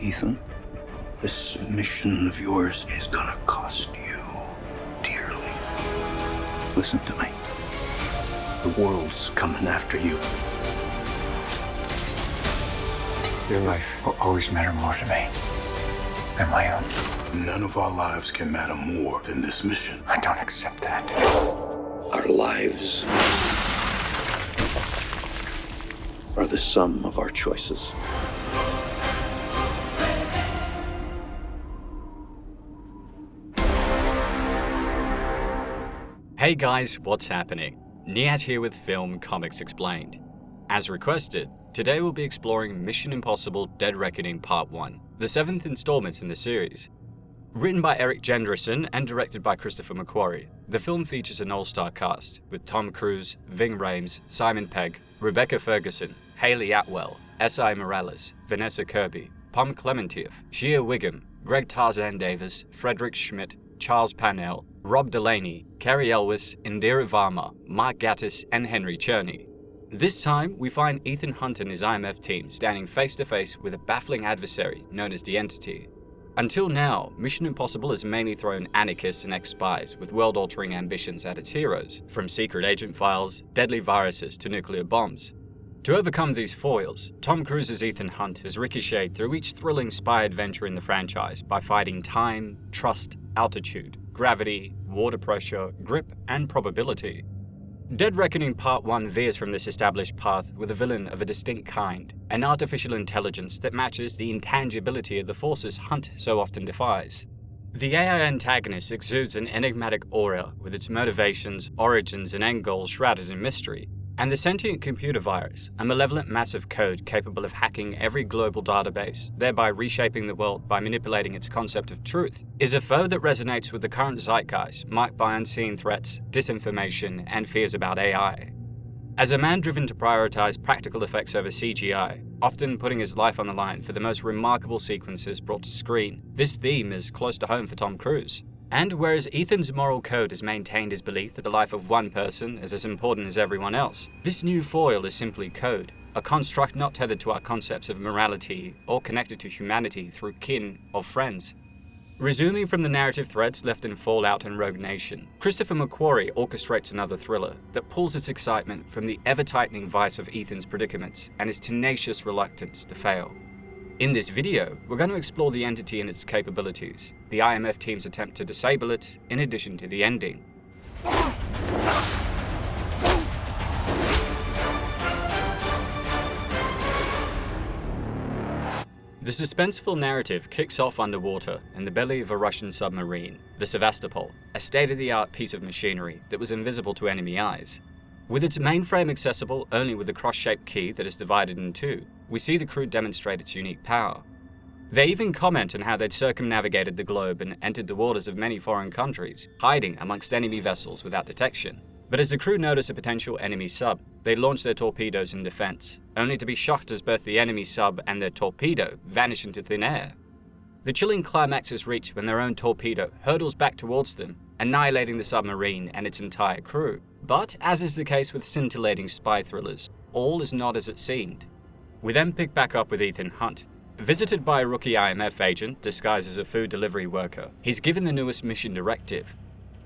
Ethan, this mission of yours is gonna cost you dearly. Listen to me. The world's coming after you. Your life will always matter more to me than my own. None of our lives can matter more than this mission. I don't accept that. Our lives are the sum of our choices. Hey guys, what's happening? Niyat here with Film Comics Explained. As requested, today we'll be exploring Mission Impossible Dead Reckoning Part 1, the 7th installment in the series. Written by Eric Jendresen and directed by Christopher McQuarrie, the film features an all-star cast with Tom Cruise, Ving Rhames, Simon Pegg, Rebecca Ferguson, Hayley Atwell, S.I. Morales, Vanessa Kirby, Pom Klementieff, Shea Wiggum, Greg Tarzan Davis, Frederick Schmidt, Charles Parnell, Rob Delaney, Cary Elwes, Indira Varma, Mark Gatiss, and Henry Czerny. This time, we find Ethan Hunt and his IMF team standing face-to-face with a baffling adversary known as the Entity. Until now, Mission Impossible has mainly thrown anarchists and ex-spies with world-altering ambitions at its heroes, from secret agent files, deadly viruses to nuclear bombs. To overcome these foils, Tom Cruise's Ethan Hunt has ricocheted through each thrilling spy adventure in the franchise by fighting time, trust, altitude, gravity, water pressure, grip, and probability. Dead Reckoning Part 1 veers from this established path with a villain of a distinct kind, an artificial intelligence that matches the intangibility of the forces Hunt so often defies. The AI antagonist exudes an enigmatic aura with its motivations, origins, and end goals shrouded in mystery. And the sentient computer virus, a malevolent mass of code capable of hacking every global database, thereby reshaping the world by manipulating its concept of truth, is a foe that resonates with the current zeitgeist, marked by unseen threats, disinformation, and fears about AI. As a man driven to prioritize practical effects over CGI, often putting his life on the line for the most remarkable sequences brought to screen, this theme is close to home for Tom Cruise. And whereas Ethan's moral code has maintained his belief that the life of one person is as important as everyone else, this new foil is simply code, a construct not tethered to our concepts of morality or connected to humanity through kin or friends. Resuming from the narrative threads left in Fallout and Rogue Nation, Christopher McQuarrie orchestrates another thriller that pulls its excitement from the ever-tightening vice of Ethan's predicaments and his tenacious reluctance to fail. In this video, we're going to explore the Entity and its capabilities, the IMF team's attempt to disable it, in addition to the ending. The suspenseful narrative kicks off underwater in the belly of a Russian submarine, the Sevastopol, a state-of-the-art piece of machinery that was invisible to enemy eyes. With its mainframe accessible only with a cross-shaped key that is divided in two, we see the crew demonstrate its unique power. They even comment on how they'd circumnavigated the globe and entered the waters of many foreign countries, hiding amongst enemy vessels without detection. But as the crew notice a potential enemy sub, they launch their torpedoes in defense, only to be shocked as both the enemy sub and their torpedo vanish into thin air. The chilling climax is reached when their own torpedo hurtles back towards them, annihilating the submarine and its entire crew. But, as is the case with scintillating spy thrillers, all is not as it seemed. We then pick back up with Ethan Hunt. Visited by a rookie IMF agent disguised as a food delivery worker, he's given the newest mission directive.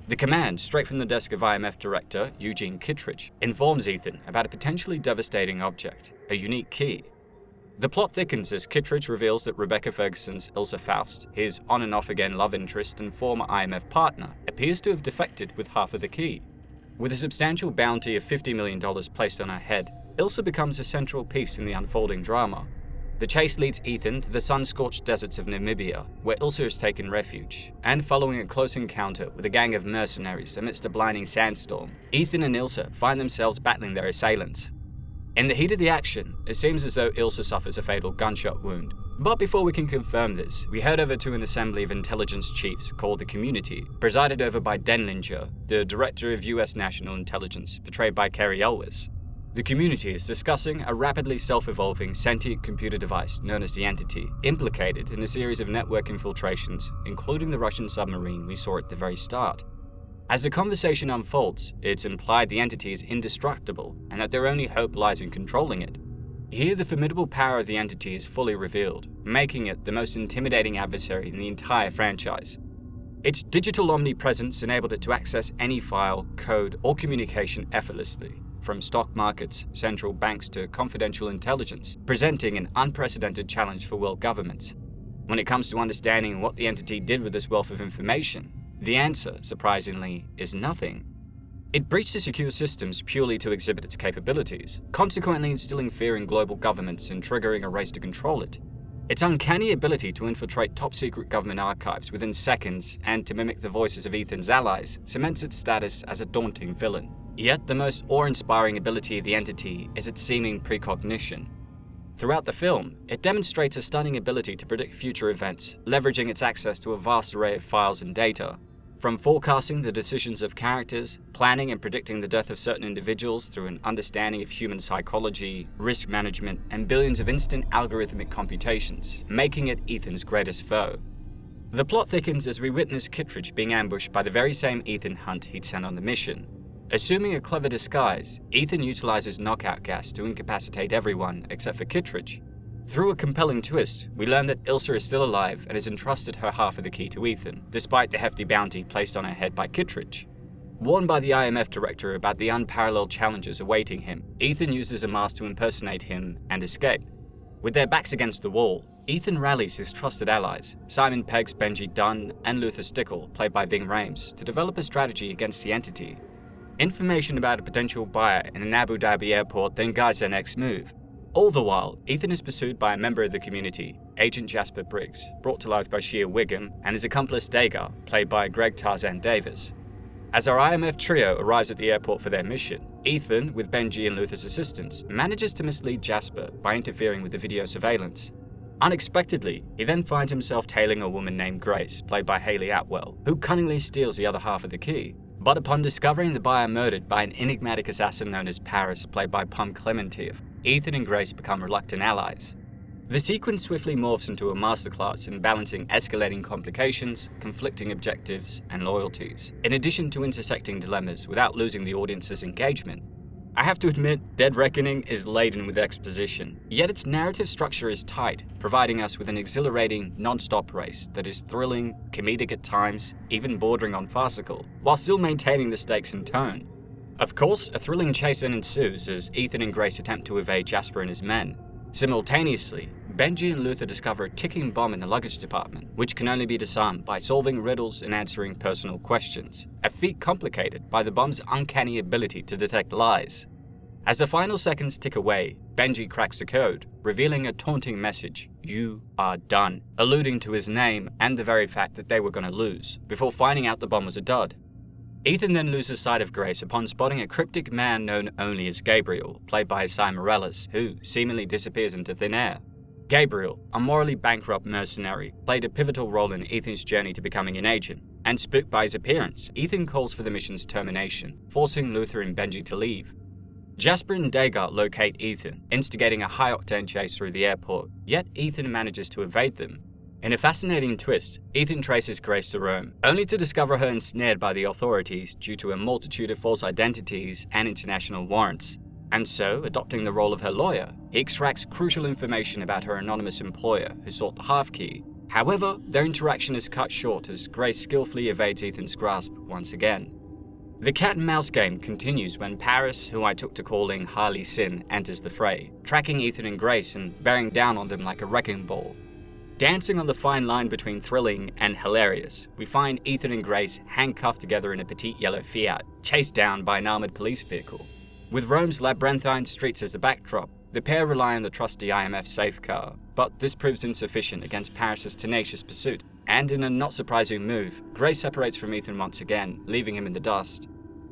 The command, straight from the desk of IMF Director Eugene Kittredge, informs Ethan about a potentially devastating object, a unique key. The plot thickens as Kittredge reveals that Rebecca Ferguson's Ilsa Faust, his on-and-off-again love interest and former IMF partner, appears to have defected with half of the key. With a substantial bounty of $50 million placed on her head, Ilsa becomes a central piece in the unfolding drama. The chase leads Ethan to the sun-scorched deserts of Namibia, where Ilsa has taken refuge, and following a close encounter with a gang of mercenaries amidst a blinding sandstorm, Ethan and Ilsa find themselves battling their assailants. In the heat of the action, it seems as though Ilsa suffers a fatal gunshot wound. But before we can confirm this, we head over to an assembly of intelligence chiefs called the Community, presided over by Denlinger, the Director of US National Intelligence, portrayed by Cary Elwes. The Community is discussing a rapidly self-evolving sentient computer device known as the Entity, implicated in a series of network infiltrations, including the Russian submarine we saw at the very start. As the conversation unfolds, it's implied the Entity is indestructible and that their only hope lies in controlling it. Here, the formidable power of the entity is fully revealed, making it the most intimidating adversary in the entire franchise. Its digital omnipresence enabled it to access any file, code, or communication effortlessly, from stock markets, central banks to confidential intelligence, presenting an unprecedented challenge for world governments. When it comes to understanding what the entity did with this wealth of information, the answer, surprisingly, is nothing. It breached the secure systems purely to exhibit its capabilities, consequently instilling fear in global governments and triggering a race to control it. Its uncanny ability to infiltrate top-secret government archives within seconds and to mimic the voices of Ethan's allies cements its status as a daunting villain. Yet the most awe-inspiring ability of the entity is its seeming precognition. Throughout the film, it demonstrates a stunning ability to predict future events, leveraging its access to a vast array of files and data. From forecasting the decisions of characters, planning and predicting the death of certain individuals through an understanding of human psychology, risk management, and billions of instant algorithmic computations, making it Ethan's greatest foe. The plot thickens as we witness Kittredge being ambushed by the very same Ethan Hunt he'd sent on the mission. Assuming a clever disguise, Ethan utilizes knockout gas to incapacitate everyone except for Kittredge. Through a compelling twist, we learn that Ilsa is still alive and has entrusted her half of the key to Ethan, despite the hefty bounty placed on her head by Kittredge. Warned by the IMF director about the unparalleled challenges awaiting him, Ethan uses a mask to impersonate him and escape. With their backs against the wall, Ethan rallies his trusted allies, Simon Pegg's Benji Dunn and Luther Stickle, played by Ving Rhames, to develop a strategy against the entity. Information about a potential buyer in an Abu Dhabi airport then guides their next move. All the while, Ethan is pursued by a member of the community, Agent Jasper Briggs, brought to life by Shea Wiggum, and his accomplice Dagar, played by Greg Tarzan Davis. As our IMF trio arrives at the airport for their mission, Ethan, with Benji and Luther's assistance, manages to mislead Jasper by interfering with the video surveillance. Unexpectedly, he then finds himself tailing a woman named Grace, played by Hayley Atwell, who cunningly steals the other half of the key. But upon discovering the buyer murdered by an enigmatic assassin known as Paris, played by Pum Clementif, Ethan and Grace become reluctant allies. The sequence swiftly morphs into a masterclass in balancing escalating complications, conflicting objectives, and loyalties, in addition to intersecting dilemmas without losing the audience's engagement. I have to admit, Dead Reckoning is laden with exposition, yet its narrative structure is tight, providing us with an exhilarating, non-stop race that is thrilling, comedic at times, even bordering on farcical, while still maintaining the stakes and tone. Of course, a thrilling chase then ensues as Ethan and Grace attempt to evade Jasper and his men. Simultaneously, Benji and Luther discover a ticking bomb in the luggage department, which can only be disarmed by solving riddles and answering personal questions, a feat complicated by the bomb's uncanny ability to detect lies. As the final seconds tick away, Benji cracks the code, revealing a taunting message, "You are done," alluding to his name and the very fact that they were going to lose, before finding out the bomb was a dud. Ethan then loses sight of Grace upon spotting a cryptic man known only as Gabriel, played by Cy Morales, who seemingly disappears into thin air. Gabriel, a morally bankrupt mercenary, played a pivotal role in Ethan's journey to becoming an agent, and spooked by his appearance, Ethan calls for the mission's termination, forcing Luther and Benji to leave. Jasper and Dagar locate Ethan, instigating a high-octane chase through the airport, yet Ethan manages to evade them. In a fascinating twist, Ethan traces Grace to Rome, only to discover her ensnared by the authorities due to a multitude of false identities and international warrants. And so, adopting the role of her lawyer, he extracts crucial information about her anonymous employer who sought the half-key. However, their interaction is cut short as Grace skillfully evades Ethan's grasp once again. The cat-and-mouse game continues when Paris, who I took to calling Harley Sin, enters the fray, tracking Ethan and Grace and bearing down on them like a wrecking ball. Dancing on the fine line between thrilling and hilarious, we find Ethan and Grace handcuffed together in a petite yellow Fiat, chased down by an armored police vehicle. With Rome's labyrinthine streets as the backdrop, the pair rely on the trusty IMF safe car, but this proves insufficient against Paris's tenacious pursuit, and in a not-surprising move, Grace separates from Ethan once again, leaving him in the dust.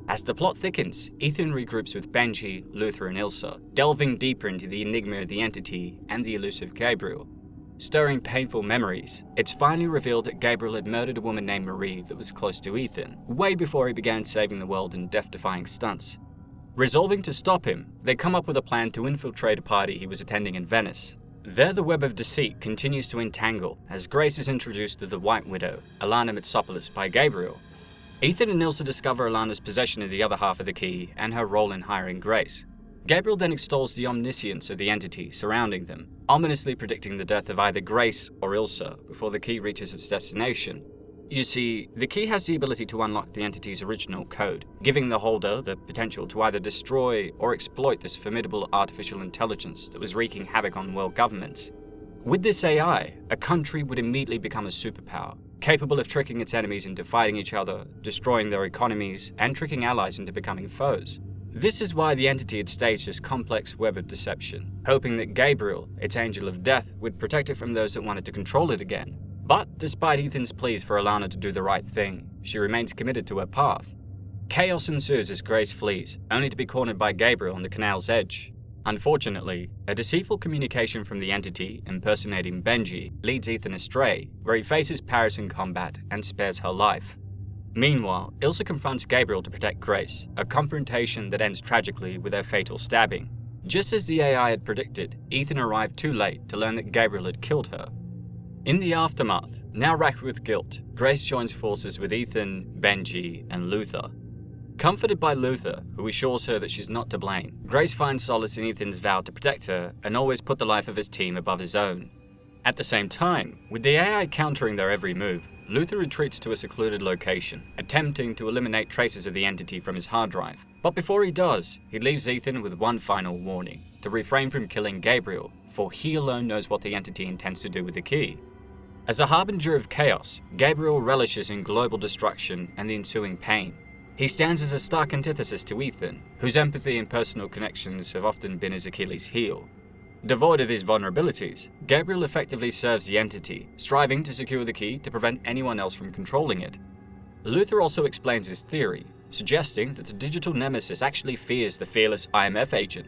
As the plot thickens, Ethan regroups with Benji, Luther, and Ilsa, delving deeper into the enigma of the entity and the elusive Gabriel. Stirring painful memories, it's finally revealed that Gabriel had murdered a woman named Marie that was close to Ethan, way before he began saving the world in death-defying stunts. Resolving to stop him, they come up with a plan to infiltrate a party he was attending in Venice. There the web of deceit continues to entangle as Grace is introduced to the White Widow, Alana Mitsopoulos, by Gabriel. Ethan and Ilsa discover Alana's possession of the other half of the key and her role in hiring Grace. Gabriel then extols the omniscience of the entity surrounding them, ominously predicting the death of either Grace or Ilsa before the key reaches its destination. You see, the key has the ability to unlock the entity's original code, giving the holder the potential to either destroy or exploit this formidable artificial intelligence that was wreaking havoc on world governments. With this AI, a country would immediately become a superpower, capable of tricking its enemies into fighting each other, destroying their economies, and tricking allies into becoming foes. This is why the entity had staged this complex web of deception, hoping that Gabriel, its angel of death, would protect it from those that wanted to control it again. But despite Ethan's pleas for Alana to do the right thing, she remains committed to her path. Chaos ensues as Grace flees, only to be cornered by Gabriel on the canal's edge. Unfortunately, a deceitful communication from the entity, impersonating Benji, leads Ethan astray, where he faces Paris in combat and spares her life. Meanwhile, Ilsa confronts Gabriel to protect Grace, a confrontation that ends tragically with her fatal stabbing. Just as the AI had predicted, Ethan arrived too late to learn that Gabriel had killed her. In the aftermath, now racked with guilt, Grace joins forces with Ethan, Benji, and Luther. Comforted by Luther, who assures her that she's not to blame, Grace finds solace in Ethan's vow to protect her and always put the life of his team above his own. At the same time, with the AI countering their every move, Luther retreats to a secluded location, attempting to eliminate traces of the entity from his hard drive. But before he does, he leaves Ethan with one final warning, to refrain from killing Gabriel, for he alone knows what the entity intends to do with the key. As a harbinger of chaos, Gabriel relishes in global destruction and the ensuing pain. He stands as a stark antithesis to Ethan, whose empathy and personal connections have often been his Achilles' heel. Devoid of his vulnerabilities, Gabriel effectively serves the entity, striving to secure the key to prevent anyone else from controlling it. Luther also explains his theory, suggesting that the digital nemesis actually fears the fearless IMF agent.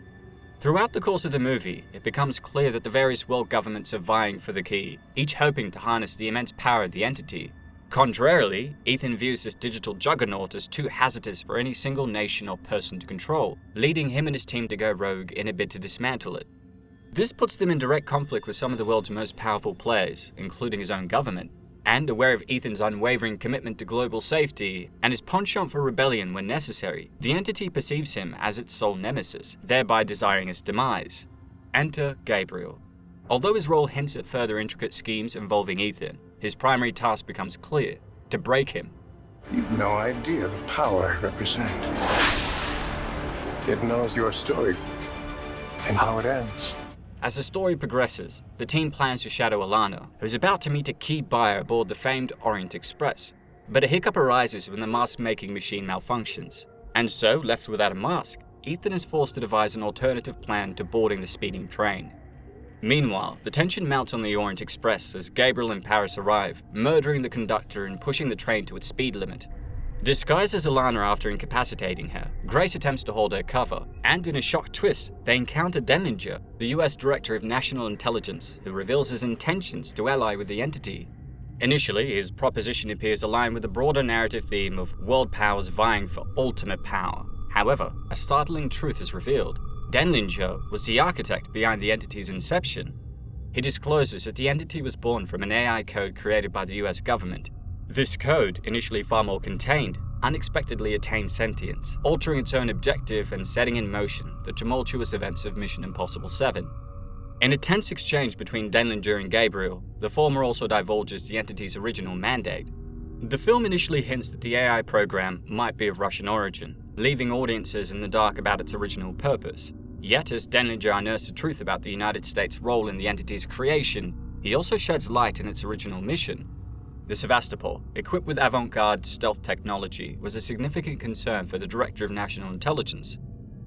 Throughout the course of the movie, it becomes clear that the various world governments are vying for the key, each hoping to harness the immense power of the entity. Contrarily, Ethan views this digital juggernaut as too hazardous for any single nation or person to control, leading him and his team to go rogue in a bid to dismantle it. This puts them in direct conflict with some of the world's most powerful players, including his own government. And aware of Ethan's unwavering commitment to global safety and his penchant for rebellion when necessary, the entity perceives him as its sole nemesis, thereby desiring his demise. Enter Gabriel. Although his role hints at further intricate schemes involving Ethan, his primary task becomes clear: to break him. You've no idea the power I represent. It knows your story and how it ends. As the story progresses, the team plans to shadow Alana, who's about to meet a key buyer aboard the famed Orient Express. But a hiccup arises when the mask-making machine malfunctions. And so, left without a mask, Ethan is forced to devise an alternative plan to boarding the speeding train. Meanwhile, the tension mounts on the Orient Express as Gabriel and Paris arrive, murdering the conductor and pushing the train to its speed limit. Disguised as Alana after incapacitating her, Grace attempts to hold her cover, and in a shock twist, they encounter Denlinger, the US Director of National Intelligence, who reveals his intentions to ally with the entity. Initially, his proposition appears aligned with the broader narrative theme of world powers vying for ultimate power. However, a startling truth is revealed. Denlinger was the architect behind the entity's inception. He discloses that the entity was born from an AI code created by the US government. This code, initially far more contained, unexpectedly attained sentience, altering its own objective and setting in motion the tumultuous events of Mission Impossible 7. In a tense exchange between Denlinger and Gabriel, the former also divulges the entity's original mandate. The film initially hints that the AI program might be of Russian origin, leaving audiences in the dark about its original purpose. Yet, as Denlinger unearths the truth about the United States' role in the entity's creation, he also sheds light on its original mission. The Sevastopol, equipped with avant-garde stealth technology, was a significant concern for the Director of National Intelligence.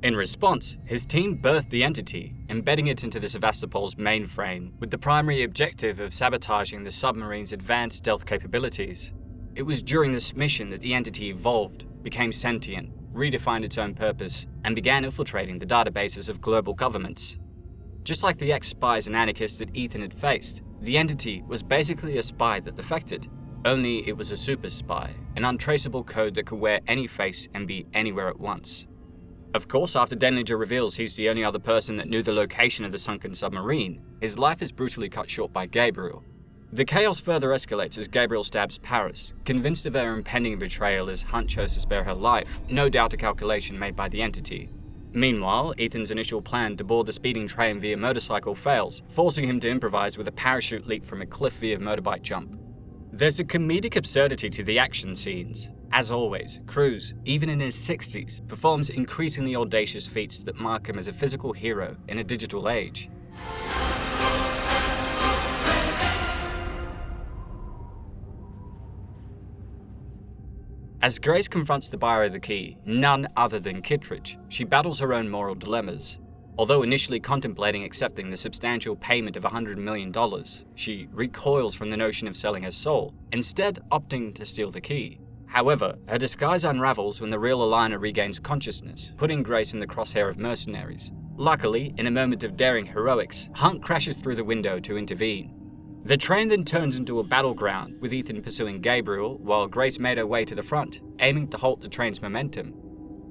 In response, his team birthed the entity, embedding it into the Sevastopol's mainframe, with the primary objective of sabotaging the submarine's advanced stealth capabilities. It was during this mission that the entity evolved, became sentient, redefined its own purpose, and began infiltrating the databases of global governments. Just like the ex-spies and anarchists that Ethan had faced, the entity was basically a spy that defected. Only it was a super spy, an untraceable code that could wear any face and be anywhere at once. Of course, after Denlinger reveals he's the only other person that knew the location of the sunken submarine, his life is brutally cut short by Gabriel. The chaos further escalates as Gabriel stabs Paris, convinced of her impending betrayal as Hunt chose to spare her life, no doubt a calculation made by the entity. Meanwhile, Ethan's initial plan to board the speeding train via motorcycle fails, forcing him to improvise with a parachute leap from a cliff via motorbike jump. There's a comedic absurdity to the action scenes. As always, Cruise, even in his 60s, performs increasingly audacious feats that mark him as a physical hero in a digital age. As Grace confronts the buyer of the key, none other than Kittredge, she battles her own moral dilemmas. Although initially contemplating accepting the substantial payment of $100 million, she recoils from the notion of selling her soul, instead opting to steal the key. However, her disguise unravels when the real Alana regains consciousness, putting Grace in the crosshair of mercenaries. Luckily, in a moment of daring heroics, Hunt crashes through the window to intervene. The train then turns into a battleground, with Ethan pursuing Gabriel, while Grace made her way to the front, aiming to halt the train's momentum.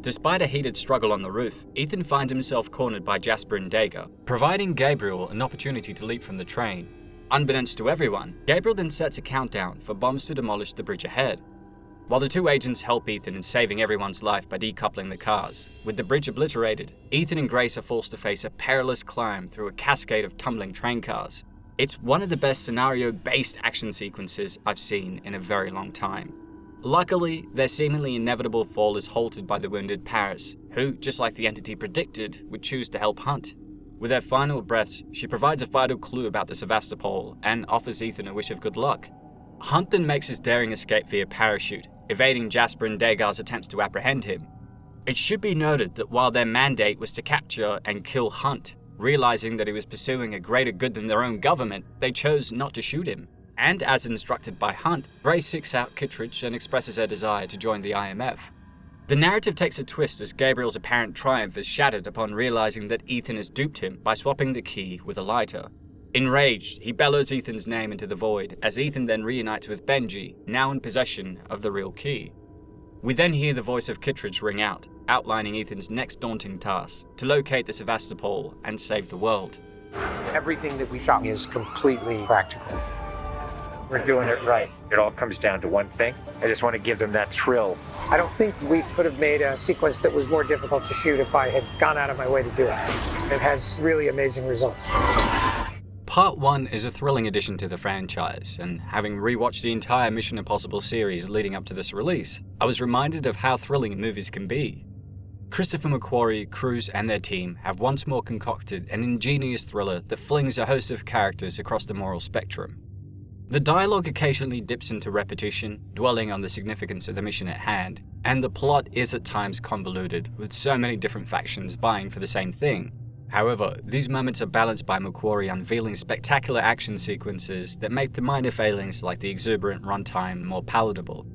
Despite a heated struggle on the roof, Ethan finds himself cornered by Jasper and Dagger, providing Gabriel an opportunity to leap from the train. Unbeknownst to everyone, Gabriel then sets a countdown for bombs to demolish the bridge ahead. While the two agents help Ethan in saving everyone's life by decoupling the cars, with the bridge obliterated, Ethan and Grace are forced to face a perilous climb through a cascade of tumbling train cars. It's one of the best scenario-based action sequences I've seen in a very long time. Luckily, their seemingly inevitable fall is halted by the wounded Paris, who, just like the entity predicted, would choose to help Hunt. With her final breaths, she provides a vital clue about the Sevastopol and offers Ethan a wish of good luck. Hunt then makes his daring escape via parachute, evading Jasper and Dagger's attempts to apprehend him. It should be noted that while their mandate was to capture and kill Hunt, realizing that he was pursuing a greater good than their own government, they chose not to shoot him. And as instructed by Hunt, Grace seeks out Kittredge and expresses her desire to join the IMF. The narrative takes a twist as Gabriel's apparent triumph is shattered upon realizing that Ethan has duped him by swapping the key with a lighter. Enraged, he bellows Ethan's name into the void, as Ethan then reunites with Benji, now in possession of the real key. We then hear the voice of Kittredge ring out, outlining Ethan's next daunting task, to locate the Sevastopol and save the world. Everything that we shot is completely practical. We're doing it right. It all comes down to one thing. I just want to give them that thrill. I don't think we could have made a sequence that was more difficult to shoot if I had gone out of my way to do it. It has really amazing results. Part 1 is a thrilling addition to the franchise, and having rewatched the entire Mission Impossible series leading up to this release, I was reminded of how thrilling movies can be. Christopher McQuarrie, Cruise, and their team have once more concocted an ingenious thriller that flings a host of characters across the moral spectrum. The dialogue occasionally dips into repetition, dwelling on the significance of the mission at hand, and the plot is at times convoluted, with so many different factions vying for the same thing. However, these moments are balanced by McQuarrie unveiling spectacular action sequences that make the minor failings like the exuberant runtime more palatable.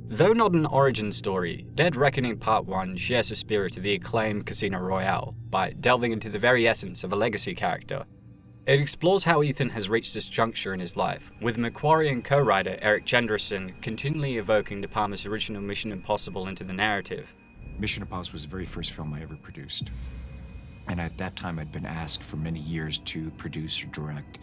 Though not an origin story, Dead Reckoning Part 1 shares the spirit of the acclaimed Casino Royale by delving into the very essence of a legacy character. It explores how Ethan has reached this juncture in his life, with McQuarrie and co-writer Eric Jenderson continually evoking De Palma's original Mission Impossible into the narrative. Mission Impossible was the very first film I ever produced. And at that time, I'd been asked for many years to produce or direct.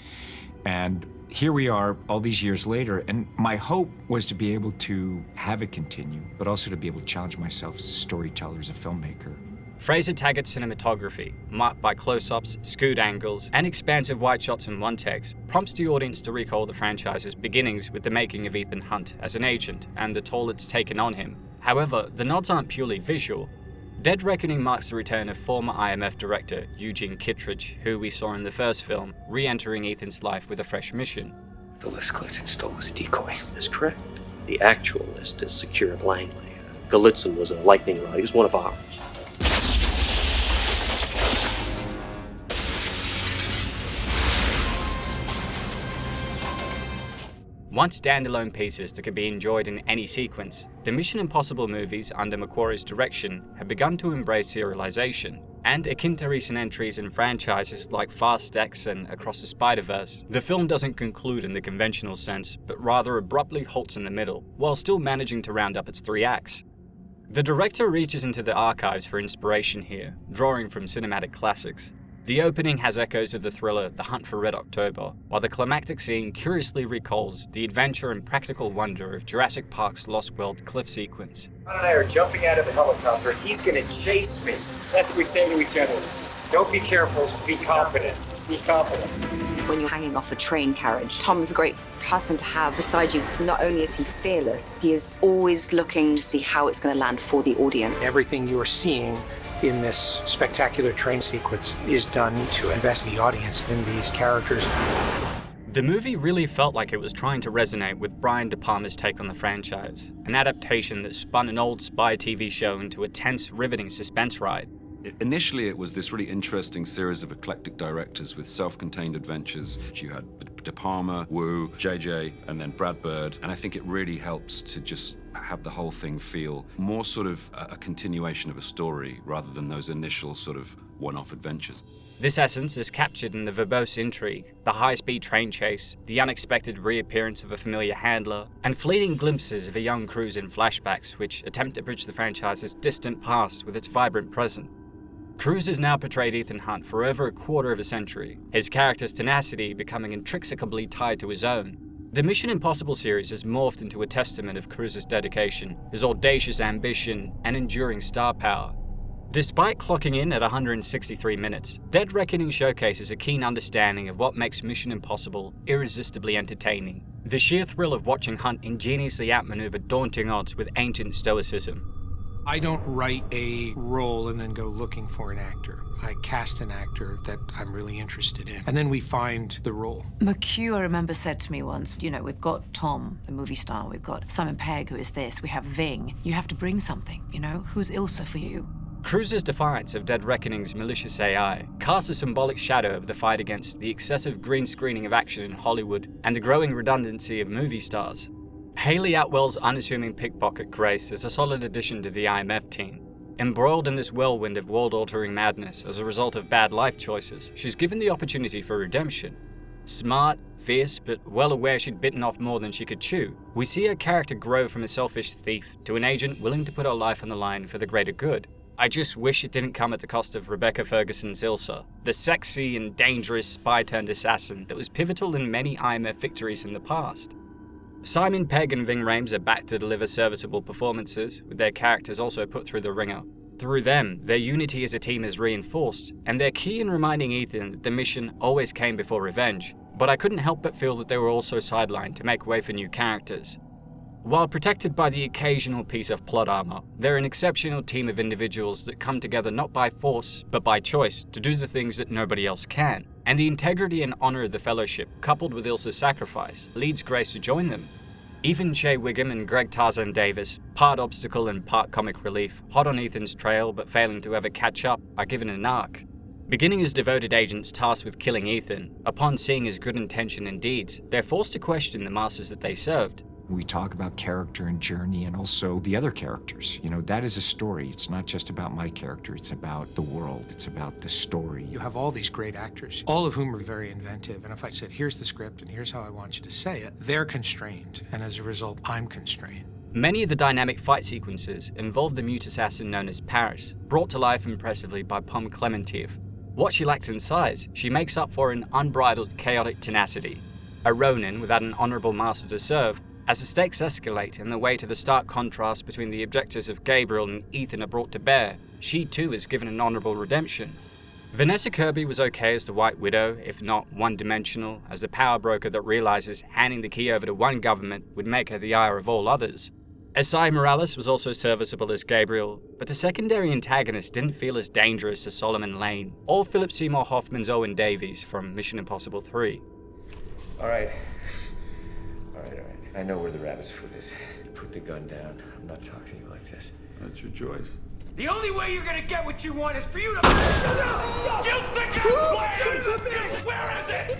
And here we are all these years later, and my hope was to be able to have it continue, but also to be able to challenge myself as a storyteller, as a filmmaker. Fraser Taggart's cinematography, marked by close-ups, skewed angles, and expansive wide shots and one-takes, prompts the audience to recall the franchise's beginnings with the making of Ethan Hunt as an agent and the toll it's taken on him. However, the nods aren't purely visual. Dead Reckoning marks the return of former IMF director Eugene Kittredge, who we saw in the first film, re-entering Ethan's life with a fresh mission. The list Galitzin stole was a decoy. That's correct. The actual list is secured Langley. Galitzin was a lightning rod. He was one of ours. Once standalone pieces that could be enjoyed in any sequence, the Mission Impossible movies under McQuarrie's direction have begun to embrace serialization. And akin to recent entries in franchises like Fast X and Across the Spider-Verse, the film doesn't conclude in the conventional sense, but rather abruptly halts in the middle, while still managing to round up its 3 acts. The director reaches into the archives for inspiration here, drawing from cinematic classics. The opening has echoes of the thriller The Hunt for Red October, while the climactic scene curiously recalls the adventure and practical wonder of Jurassic Park's Lost World cliff sequence. John and I are jumping out of the helicopter. He's gonna chase me. That's what we say to each other. Don't be careful, be confident. Be confident. When you're hanging off a train carriage, Tom's a great person to have beside you. Not only is he fearless, he is always looking to see how it's going to land for the audience. Everything you are seeing in this spectacular train sequence is done to invest the audience in these characters. The movie really felt like it was trying to resonate with Brian De Palma's take on the franchise, an adaptation that spun an old spy TV show into a tense, riveting suspense ride. Initially, it was this really interesting series of eclectic directors with self-contained adventures. You had De Palma, Wu, JJ, and then Brad Bird. And I think it really helps to just have the whole thing feel more sort of a continuation of a story rather than those initial sort of one-off adventures. This essence is captured in the verbose intrigue, the high-speed train chase, the unexpected reappearance of a familiar handler, and fleeting glimpses of a young Cruise in flashbacks which attempt to bridge the franchise's distant past with its vibrant present. Cruise has now portrayed Ethan Hunt for over a quarter of a century, his character's tenacity becoming inextricably tied to his own. The Mission Impossible series has morphed into a testament of Cruise's dedication, his audacious ambition, and enduring star power. Despite clocking in at 163 minutes, Dead Reckoning showcases a keen understanding of what makes Mission Impossible irresistibly entertaining. The sheer thrill of watching Hunt ingeniously outmaneuver daunting odds with ancient stoicism. I don't write a role and then go looking for an actor. I cast an actor that I'm really interested in, and then we find the role. McHugh, I remember, said to me once, we've got Tom, the movie star, we've got Simon Pegg, who is this, we have Ving. You have to bring something, who's Ilsa for you? Cruise's defiance of Dead Reckoning's malicious AI casts a symbolic shadow over the fight against the excessive green screening of action in Hollywood and the growing redundancy of movie stars. Haley Atwell's unassuming pickpocket Grace is a solid addition to the IMF team. Embroiled in this whirlwind of world-altering madness as a result of bad life choices, she's given the opportunity for redemption. Smart, fierce, but well aware she'd bitten off more than she could chew, we see her character grow from a selfish thief to an agent willing to put her life on the line for the greater good. I just wish it didn't come at the cost of Rebecca Ferguson's Ilsa, the sexy and dangerous spy-turned-assassin that was pivotal in many IMF victories in the past. Simon Pegg and Ving Rhames are back to deliver serviceable performances, with their characters also put through the ringer. Through them, their unity as a team is reinforced, and they're key in reminding Ethan that the mission always came before revenge, but I couldn't help but feel that they were also sidelined to make way for new characters. While protected by the occasional piece of plot armor, they're an exceptional team of individuals that come together not by force, but by choice to do the things that nobody else can. And the integrity and honor of the Fellowship, coupled with Ilsa's sacrifice, leads Grace to join them. Even Shea Wiggum and Greg Tarzan Davis, part obstacle and part comic relief, hot on Ethan's trail but failing to ever catch up, are given an arc. Beginning as devoted agents tasked with killing Ethan, upon seeing his good intention and deeds, they're forced to question the masters that they served. We talk about character and journey and also the other characters. That is a story. It's not just about my character. It's about the world. It's about the story. You have all these great actors, all of whom are very inventive. And if I said, here's the script and here's how I want you to say it, they're constrained. And as a result, I'm constrained. Many of the dynamic fight sequences involve the mute assassin known as Paris, brought to life impressively by Pom Klementieff. What she lacks in size, she makes up for in unbridled, chaotic tenacity. A Ronin without an honorable master to serve, as the stakes escalate and the weight of the stark contrast between the objectives of Gabriel and Ethan are brought to bear, she too is given an honorable redemption. Vanessa Kirby was okay as the White Widow, if not one-dimensional, as the power broker that realizes handing the key over to one government would make her the ire of all others. Esai Morales was also serviceable as Gabriel, but the secondary antagonist didn't feel as dangerous as Solomon Lane, or Philip Seymour Hoffman's Owen Davies from Mission Impossible 3. All right. I know where the rabbit's foot is. You put the gun down. I'm not talking to you like this. That's your choice. The only way you're gonna get what you want is for you to... You think I'm playing? Where is it?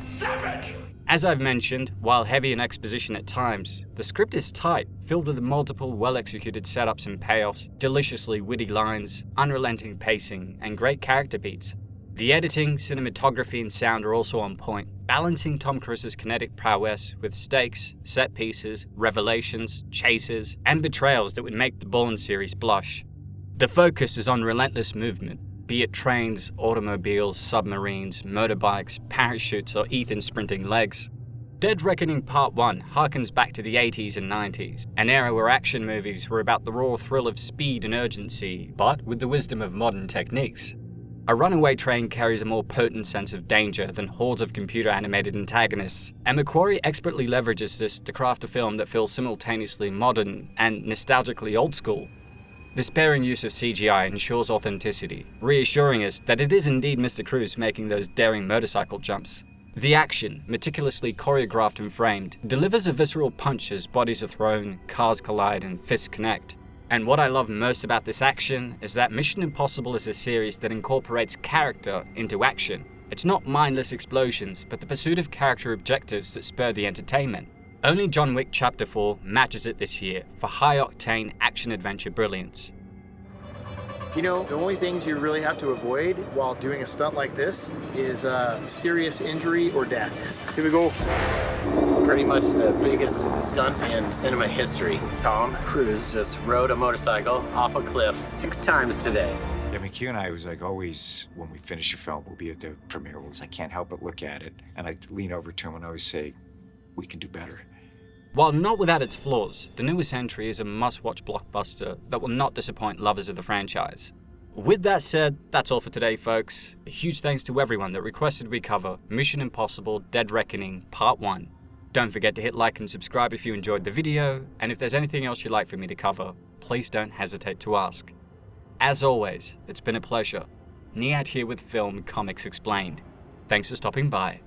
Seven! As I've mentioned, while heavy in exposition at times, the script is tight, filled with multiple well-executed setups and payoffs, deliciously witty lines, unrelenting pacing, and great character beats. The editing, cinematography, and sound are also on point, balancing Tom Cruise's kinetic prowess with stakes, set pieces, revelations, chases, and betrayals that would make the Bourne series blush. The focus is on relentless movement, be it trains, automobiles, submarines, motorbikes, parachutes, or Ethan sprinting legs. Dead Reckoning Part 1 harkens back to the 80s and 90s, an era where action movies were about the raw thrill of speed and urgency, but with the wisdom of modern techniques. A runaway train carries a more potent sense of danger than hordes of computer-animated antagonists, and McQuarrie expertly leverages this to craft a film that feels simultaneously modern and nostalgically old school. The sparing use of CGI ensures authenticity, reassuring us that it is indeed Mr. Cruise making those daring motorcycle jumps. The action, meticulously choreographed and framed, delivers a visceral punch as bodies are thrown, cars collide, and fists connect. And what I love most about this action is that Mission Impossible is a series that incorporates character into action. It's not mindless explosions, but the pursuit of character objectives that spur the entertainment. Only John Wick Chapter 4 matches it this year for high-octane action-adventure brilliance. You know, the only things you really have to avoid while doing a stunt like this is serious injury or death. Here we go. Pretty much the biggest stunt in cinema history. Tom Cruise just rode a motorcycle off a cliff 6 times today. Yeah, McHugh and I was like always, when we finish a film, we'll be at the premiere. I can't help but look at it. And I lean over to him and always say, we can do better. While not without its flaws, the newest entry is a must-watch blockbuster that will not disappoint lovers of the franchise. With that said, that's all for today, folks. A huge thanks to everyone that requested we cover Mission Impossible Dead Reckoning Part 1. Don't forget to hit like and subscribe if you enjoyed the video, and if there's anything else you'd like for me to cover, please don't hesitate to ask. As always, it's been a pleasure. Niyat here with Film Comics Explained. Thanks for stopping by.